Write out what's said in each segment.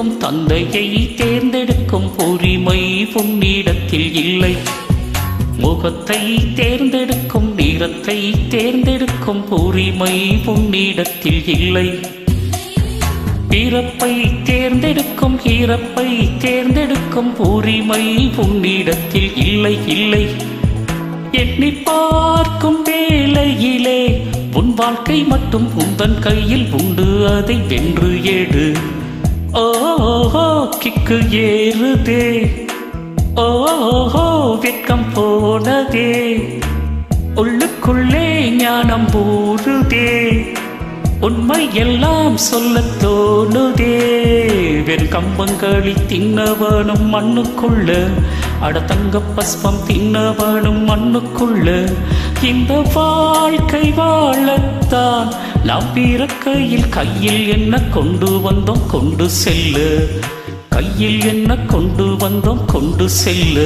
தேர்ந்தெடுக்கும் தந்தையை தேர்ந்தெடுக்கும் உரிமை உன்னிடத்தில் இல்லை. முகத்தை தேர்ந்தெடுக்கும் நிறத்தை தேர்ந்தெடுக்கும் உரிமை உன்னிடத்தில் இல்லை. பிறப்பை தேர்ந்தெடுக்கும் இறப்பை தேர்ந்தெடுக்கும் உரிமை உன்னிடத்தில் இல்லை இல்லை. எண்ணி பார்க்கும் வேளையிலே உன் வாழ்க்கை மட்டும் உந்தன் கையில் உண்டு, அதை வென்று ஏடு. ஓஹோ கிக்கு ஏறுதே, ஓஹோ வெட்கம் போனதே, உள்ளுக்குள்ளே ஞானம் ஊறுதே, உண்மை எல்லாம் சொல்ல தோணுதே. வெண் கம்பங்களி தின்னவனும் மண்ணுக்குள்ள, அடத்தங்க பஸ்பம் தின்னவனும் மண்ணுக்குள்ள. இந்த வாழ்க்கை வாழத்தான் நாம் பிறக்கையில் கையில் என்ன கொண்டு வந்தோம் கொண்டு செல்ல, கையில் என்ன கொண்டு வந்தோம் கொண்டு செல்ல,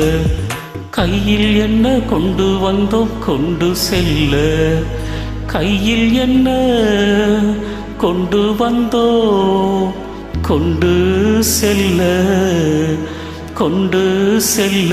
கையில் என்ன கொண்டு வந்தோம் கொண்டு செல்ல, கையில் என்ன கொண்டு வந்தோ கொண்டு செல்ல, கொண்டு செல்ல.